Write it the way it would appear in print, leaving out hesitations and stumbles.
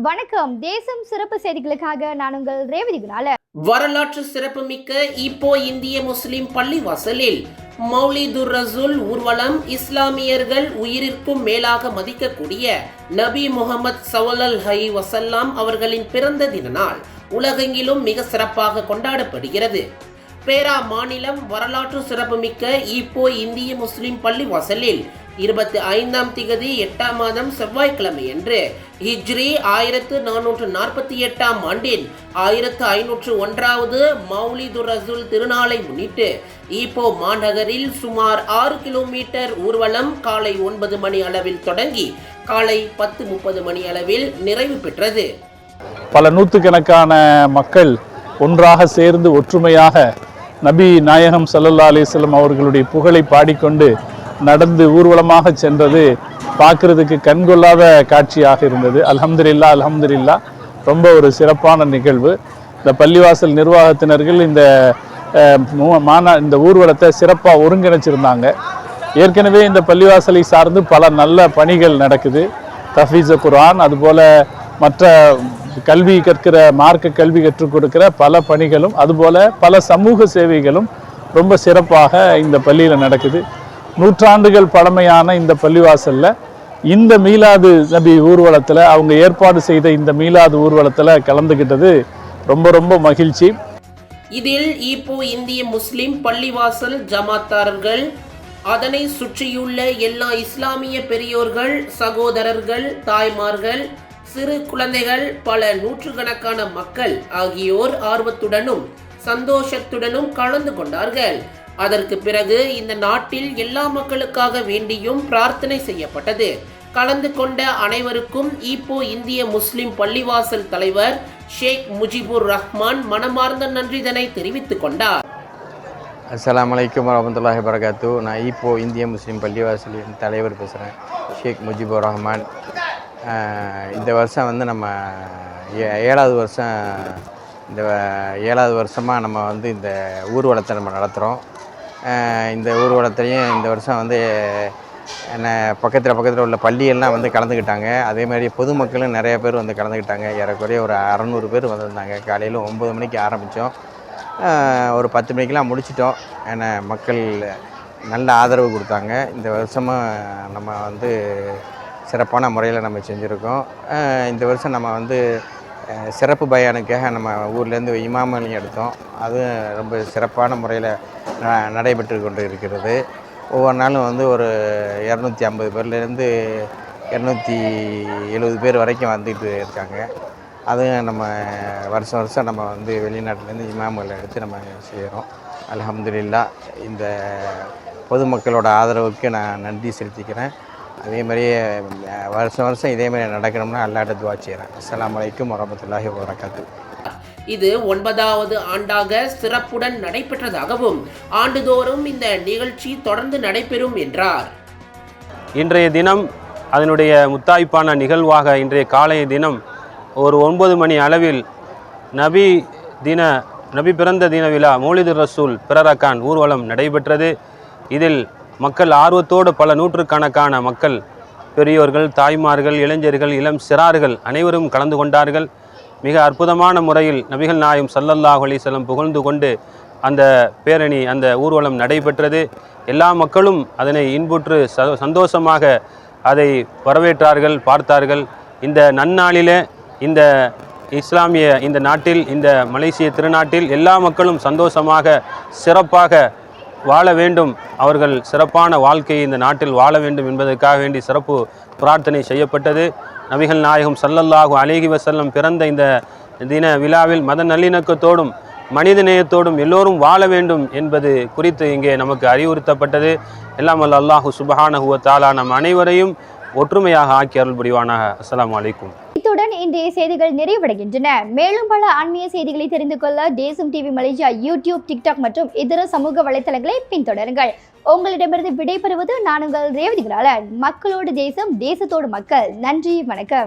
வணக்கம். தேசம் சிறப்பு செய்திகளுக்காக நான் உங்கள் ரேவதி குணால. வரலாற்று சிறப்புமிக்க இப்போ இந்திய முஸ்லிம் பள்ளிவாசலில் மௌலிதுர் ரசூல் ஊர்வலம் இஸ்லாமியர்கள் உயிரிற்கும் மேலாக மதிக்கக்கூடிய நபி முகமது ஸல்லல்லாஹு அலைஹி வஸல்லம் அவர்களின் பிறந்த தின நாள் உலகெங்கிலும் மிக சிறப்பாக கொண்டாடப்படுகிறது. பேரா மாநிலம் வரலாற்று சிறப்புமிக்க இப்போ இந்திய முஸ்லிம் பள்ளிவாசலில் 25ஆம் திகதி 8ஆம் மாதம் செவ்வாய்க்கிழமை அன்று ஹிஜ்ரி 1448ஆம் ஆண்டின் 1501வது மௌலிதுர் ரசூல் திருநாளை முன்னிட்டு இப்போ மாநகரில் சுமார் 6 கிலோமீட்டர் ஊர்வலம் காலை 9 மணி அளவில் தொடங்கி காலை 10:30 மணி அளவில் நிறைவு பெற்றது. பல நூற்றுக்கணக்கான மக்கள் ஒன்றாக சேர்ந்து ஒற்றுமையாக நபி நாயகம் ஸல்லல்லாஹு அலைஹி வஸல்லம் அவர்களுடைய புகழை பாடிக்கொண்டு நடந்து ஊர்வலமாக சென்றது பார்க்கறதுக்கு கண்கொள்ளாத காட்சியாக இருந்தது. அல்ஹம்துலில்லாஹ் ரொம்ப ஒரு சிறப்பான நிகழ்வு. இந்த பள்ளிவாசல் நிர்வாகத்தினர்கள் இந்த ஊர்வலத்தை சிறப்பாக ஒருங்கிணைச்சிருந்தாங்க. ஏற்கனவே இந்த பள்ளிவாசலை சார்ந்து பல நல்ல பணிகள் நடக்குது. தஃபீஸ் குர்ஆன் அதுபோல் மற்ற கல்வி கற்கிற மார்க்க கல்வி கற்றுக் கொடுக்கிற பல பணிகளும் அதுபோல் பல சமூக சேவைகளும் ரொம்ப சிறப்பாக இந்த பள்ளியில் நடக்குது. நூற்றாண்டுகள் பழமையான இந்த பள்ளிவாசலில் இந்த மீலாது நபி ஊர்வலத்தில் அவங்க ஏற்பாடு செய்த இந்த மீலாது ஊர்வலத்தில் கலந்துக்கிட்டது ரொம்ப ரொம்ப மகிழ்ச்சி. இதில் இப்போ இந்திய முஸ்லிம் பள்ளிவாசல் ஜமாத்தாரர்கள், அதனை சுற்றியுள்ள எல்லா இஸ்லாமிய பெரியோர்கள், சகோதரர்கள், தாய்மார்கள், சிறு குழந்தைகள், பல நூற்றுக்கணக்கான மக்கள் ஆகியோர் ஆர்வத்துடனும் சந்தோஷத்துடனும் கலந்து கொண்டார்கள். அதற்கு பிறகு இந்த நாட்டில் எல்லா மக்களுக்காக வேண்டியும் பிரார்த்தனை செய்யப்பட்டது. கலந்து கொண்ட அனைவருக்கும் இப்போ இந்திய முஸ்லிம் பள்ளிவாசல் தலைவர் ஷேக் முஜிபுர் ரஹ்மான் மனமார்ந்த நன்றிதனை தெரிவித்துக் கொண்டார். அஸ்ஸலாமு அலைக்கும் வரஹ்மத்துல்லாஹி வபரகாத்து. நான் இப்போ இந்திய முஸ்லீம் பள்ளிவாசலின் தலைவர் பேசுகிறேன், ஷேக் முஜிபுர் ரஹ்மான். இந்த வருஷம் நம்ம 7வது வருஷம், இந்த 7வது வருஷமாக நம்ம இந்த ஊர்வலத்தை நம்ம நடத்துகிறோம். இந்த ஊர்வலத்திலையும் இந்த வருஷம் என்ன பக்கத்தில் உள்ள பள்ளியெல்லாம் கலந்துக்கிட்டாங்க. அதே மாதிரி பொதுமக்களும் நிறைய பேர் கலந்துக்கிட்டாங்க. ஏறக்குறைய ஒரு 600 பேர் வந்திருந்தாங்க. காலையில் 9 மணிக்கு ஆரம்பித்தோம், ஒரு 10 மணிக்கெலாம் முடிச்சிட்டோம். ஏன்னா மக்கள் நல்ல ஆதரவு கொடுத்தாங்க. இந்த வருஷமும் நம்ம சிறப்பான முறையில் நம்ம செஞ்சுருக்கோம். இந்த வருஷம் நம்ம சிறப்பு பயானுக்காக நம்ம ஊர்லேருந்து இமாமையும் எடுத்தோம். அதுவும் ரொம்ப சிறப்பான முறையில் நடைபெற்று கொண்டு இருக்கிறது. ஒவ்வொரு நாளும் ஒரு 250 பேர்லேருந்து 270 பேர் வரைக்கும் வந்துட்டு இருக்காங்க. அதுவும் நம்ம வருஷம் நம்ம வெளிநாட்டிலேருந்து இமாம்களை எடுத்து நம்ம செய்கிறோம். அல்ஹம்துலில்லாஹ். இந்த பொதுமக்களோட ஆதரவுக்கு நான் நன்றி செலுத்திக்கிறேன். அதே மாதிரியே வருஷம் இதேமாதிரி நடக்கணும்னா அல்லாஹ்ட்ட துஆ செய்கிறேன். அஸ்ஸலாமு அலைக்கும் வரஹ்மத்துல்லாஹி வபரகாத்து. இது 9வது ஆண்டாக சிறப்புடன் நடைபெற்றதாகவும் ஆண்டுதோறும் இந்த நிகழ்ச்சி தொடர்ந்து நடைபெறும் என்றார். இன்றைய தினம் அதனுடைய முத்தாய்ப்பான நிகழ்வாக இன்றைய காலைய தினம் ஒரு 9 மணி அளவில் நபி பிறந்த தின விழா மௌலிதுர் ரசூல் பிரரக்கான் ஊர்வலம் நடைபெற்றது. இதில் மக்கள் ஆர்வத்தோடு பல நூற்றுக்கணக்கான மக்கள், பெரியோர்கள், தாய்மார்கள், இளைஞர்கள், இளம் சிறார்கள் அனைவரும் கலந்து கொண்டார்கள். மிக அற்புதமான முறையில் நபிகள் நாயகம் ஸல்லல்லாஹு அலைஹி வஸல்லம் புகழ்ந்து கொண்டு அந்த பேரணி, அந்த ஊர்வலம் நடைபெற்றது. எல்லா மக்களும் அதனை இன்புற்று சந்தோஷமாக அதை வரவேற்றார்கள், பார்த்தார்கள். இந்த நன்னாளிலே இந்த இஸ்லாமிய இந்த நாட்டில், இந்த மலேசிய திருநாட்டில் எல்லா மக்களும் சந்தோஷமாக சிறப்பாக வாழ வேண்டும், அவர்கள் சிறப்பான வாழ்க்கையை இந்த நாட்டில் வாழ வேண்டும் என்பதற்காக வேண்டி சிறப்பு பிரார்த்தனை செய்யப்பட்டது. நபிகள் நாயகம் ஸல்லல்லாஹு அலைஹி வஸல்லம் பிறந்த இந்த தின விழாவில் மத நல்லிணக்கத்தோடும் மனிதநேயத்தோடும் எல்லோரும் வாழ வேண்டும் என்பது குறித்து இங்கே நமக்கு அறிவுறுத்தப்பட்டது. எல்லாம் வல்ல அல்லாஹு சுப்ஹானஹு வ தஆலா நம் அனைவரையும் ஒற்றுமையாக ஆக்கி அருள் புரிவானாக. அஸ்ஸலாமு அலைக்கும். இத்துடன் இன்றைய செய்திகள் நிறைவடைகின்றன. மேலும் பல ஆன்மீக செய்திகளை தெரிந்து கொள்ள தேசம் டிவி மலேசியா யூடியூப், டிக்டாக் மற்றும் இதர சமூக வலைத்தளங்களை பின்தொடருங்கள். உங்களிடமிருந்து விடைபெறுவது நான் உங்கள் ரேவதி குணாலன். மக்களோடு தேசம், தேசத்தோடு மக்கள். நன்றி, வணக்கம்.